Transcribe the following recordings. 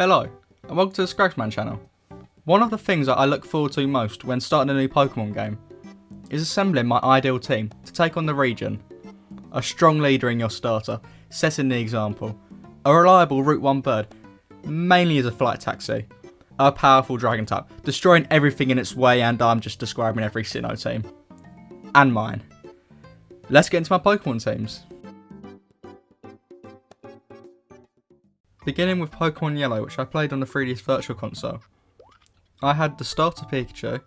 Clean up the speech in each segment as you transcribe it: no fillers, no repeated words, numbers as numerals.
Hello, and welcome to the Scraggsman Channel. One of the things that I look forward to most when starting a new Pokemon game is assembling my ideal team to take on the region. A strong leader in your starter, setting the example. A reliable Route 1 bird, mainly as a flight taxi. A powerful dragon type, destroying everything in its way, and I'm just describing every Sinnoh team. And mine. Let's get into my Pokemon teams. Beginning with Pokemon Yellow, which I played on the 3DS Virtual Console. I had the starter Pikachu,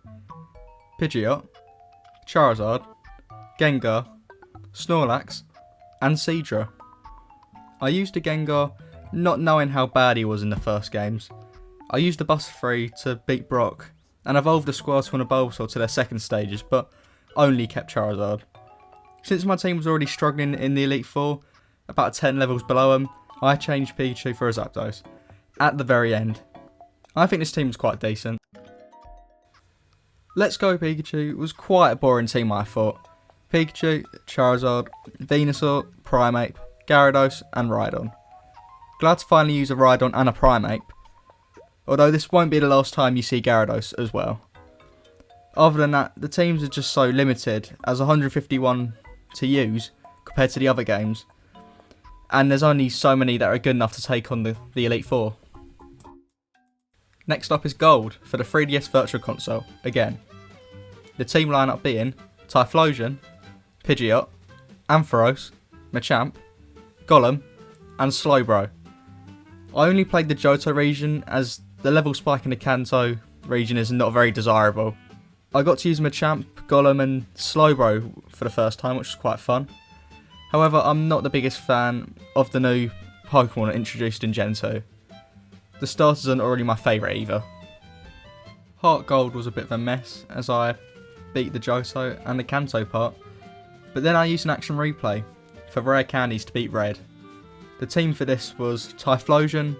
Pidgeot, Charizard, Gengar, Snorlax, and Seadra. I used the Gengar not knowing how bad he was in the first games. I used the Butterfree to beat Brock, and evolved the Squirtle and a Bulbasaur to their second stages, but only kept Charizard. Since my team was already struggling in the Elite Four, about 10 levels below them, I changed Pikachu for a Zapdos, at the very end. I think this team was quite decent. Let's Go Pikachu was quite a boring team, I thought. Pikachu, Charizard, Venusaur, Primeape, Gyarados and Rhydon. Glad to finally use a Rhydon and a Primeape, although this won't be the last time you see Gyarados as well. Other than that, the teams are just so limited, as 151 to use compared to the other games, and there's only so many that are good enough to take on the Elite Four. Next up is Gold for the 3DS Virtual Console, again. The team lineup being Typhlosion, Pidgeot, Ampharos, Machamp, Golem, and Slowbro. I only played the Johto region as the level spike in the Kanto region is not very desirable. I got to use Machamp, Golem and Slowbro for the first time, which was quite fun. However, I'm not the biggest fan of the new Pokemon introduced in Gen 2. The starters aren't already my favourite either. Heart Gold was a bit of a mess as I beat the Johto and the Kanto part, but then I used an action replay for rare candies to beat Red. The team for this was Typhlosion,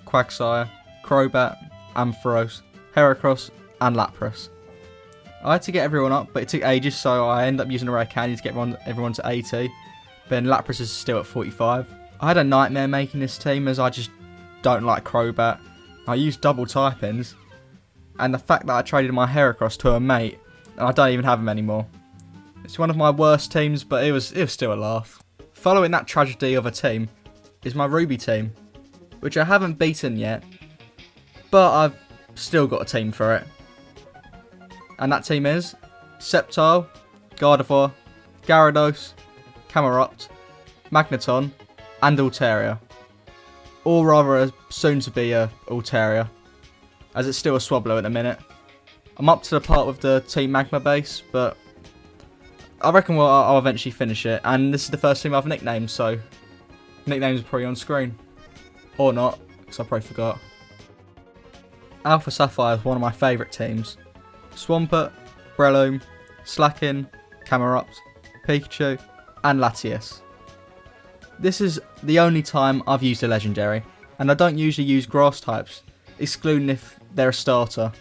Quagsire, Crobat, Ampharos, Heracross and Lapras. I had to get everyone up, but it took ages, so I ended up using a rare candy to get everyone to 80, but then Lapras is still at 45. I had a nightmare making this team as I just don't like Crobat. I used double typings, and the fact that I traded my Heracross to a mate, and I don't even have him anymore. It's one of my worst teams, but it was still a laugh. Following that tragedy of a team is my Ruby team, which I haven't beaten yet, but I've still got a team for it. And that team is Sceptile, Gardevoir, Gyarados, Camerupt, Magneton, and Altaria. Or rather, soon to be a Altaria, as it's still a Swablu at the minute. I'm up to the part with the Team Magma base, but I reckon I'll eventually finish it. And this is the first team I've nicknamed, so nicknames are probably on screen. Or not, because I probably forgot. Alpha Sapphire is one of my favourite teams. Swampert, Breloom, Slakin, Camerupt, Pikachu, and Latias. This is the only time I've used a legendary, and I don't usually use grass types, excluding if they're a starter.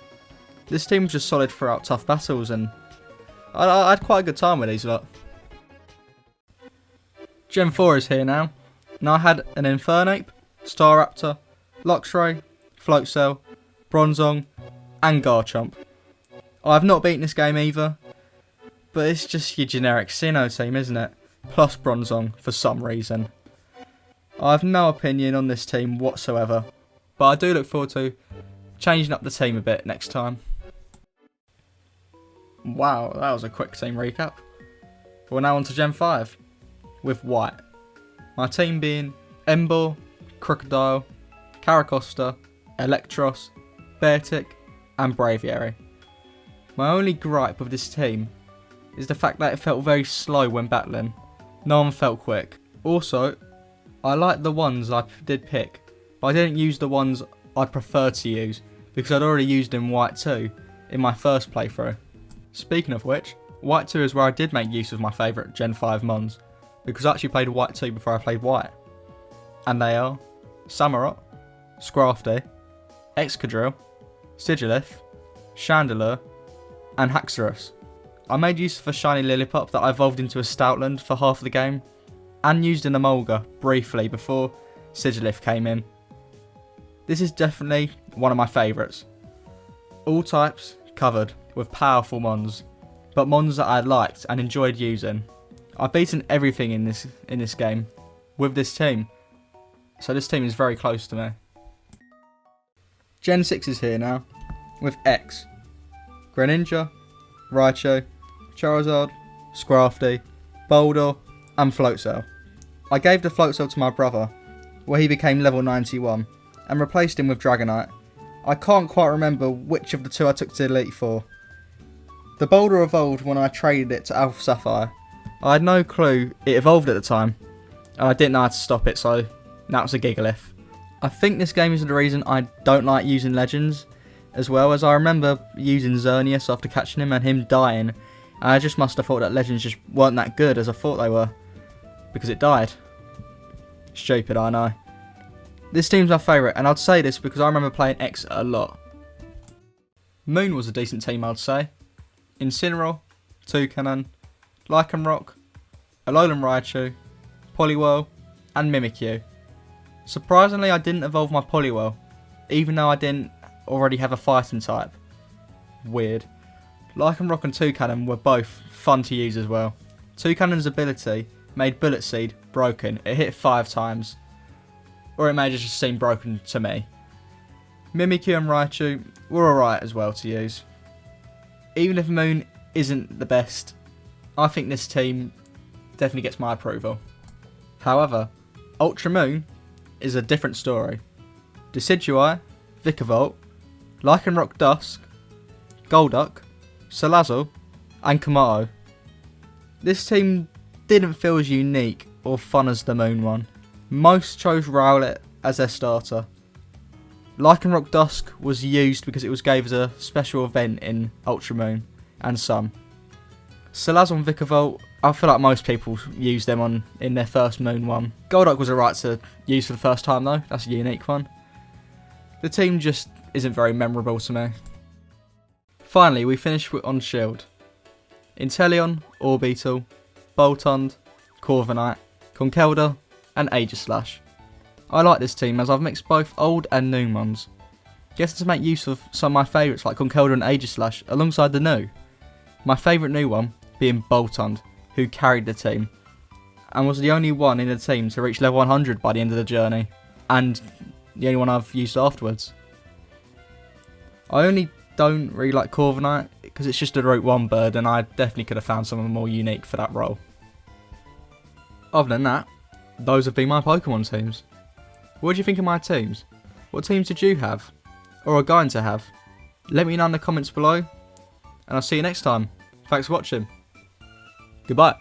This team was just solid throughout tough battles, and I had quite a good time with these lot. Gen 4 is here now, and I had an Infernape, Staraptor, Luxray, Floatzel, Bronzong, and Garchomp. I've not beaten this game either, but it's just your generic Sinnoh team, isn't it? Plus Bronzong for some reason. I have no opinion on this team whatsoever, but I do look forward to changing up the team a bit next time. Wow, that was a quick team recap. We're now on to Gen 5, with White. My team being Emboar, Crocodile, Caracosta, Electros, Beartic, and Braviary. My only gripe with this team is the fact that it felt very slow when battling. No one felt quick. Also, I like the ones I did pick, but I didn't use the ones I preferred to use because I'd already used in White 2 in my first playthrough. Speaking of which, White 2 is where I did make use of my favourite Gen 5 mons, because I actually played White 2 before I played White. And they are Samurott, Scrafty, Excadrill, Sigilyph, Chandelure, and Haxorus. I made use of a shiny Lillipup that I evolved into a Stoutland for half of the game, and used an Emolga briefly before Sigilyph came in. This is definitely one of my favourites. All types covered with powerful mons, but mons that I liked and enjoyed using. I've beaten everything in this game with this team, so this team is very close to me. Gen 6 is here now, with X, Greninja, Raichu, Charizard, Scrafty, Boulder and Floatzel. I gave the Floatzel to my brother, where he became level 91, and replaced him with Dragonite. I can't quite remember which of the two I took to Elite for. The Boulder evolved when I traded it to Alpha Sapphire. I had no clue it evolved at the time, and I didn't know how to stop it, so that was a Gigalith. I think this game is the reason I don't like using Legends, as well as I remember using Xerneas after catching him and him dying, and I just must have thought that Legends just weren't that good as I thought they were, because it died. Stupid, I know. This team's my favourite, and I'd say this because I remember playing X a lot. Moon was a decent team, I'd say. Incineroar, Toucannon, Lycanroc, Alolan Raichu, Poliwhirl, and Mimikyu. Surprisingly, I didn't evolve my Poliwhirl, even though I didn't already have a fighting type. Weird. Lycanroc and Toucannon were both fun to use as well. Toucannon's ability made Bullet Seed broken. It hit 5 times. Or it may have just seemed broken to me. Mimikyu and Raichu were alright as well to use. Even if Moon isn't the best, I think this team definitely gets my approval. However, Ultra Moon is a different story. Decidueye, Vikavolt, Lycanroc Dusk, Golduck, Salazzle and Kamado. This team didn't feel as unique or fun as the Moon one. Most chose Rowlet as their starter. Lycanroc Dusk was used because it was gave as a special event in Ultra Moon and Sun. Salazzle and Vikavolt, I feel like most people use them in their first Moon one. Golduck was alright to use for the first time though, that's a unique one. The team just isn't very memorable to me. Finally, we finish on Shield. Inteleon, Orbeetle, Boltund, Corviknight, Conkeldurr and Aegislash. I like this team as I've mixed both old and new mons, getting to make use of some of my favourites like Conkeldurr and Aegislash alongside the new. My favourite new one being Boltund, who carried the team, and was the only one in the team to reach level 100 by the end of the journey, and the only one I've used afterwards. I only don't really like Corviknight because it's just a Route 1 bird and I definitely could have found someone more unique for that role. Other than that, those have been my Pokemon teams. What do you think of my teams? What teams did you have? Or are going to have? Let me know in the comments below, and I'll see you next time. Thanks for watching. Goodbye.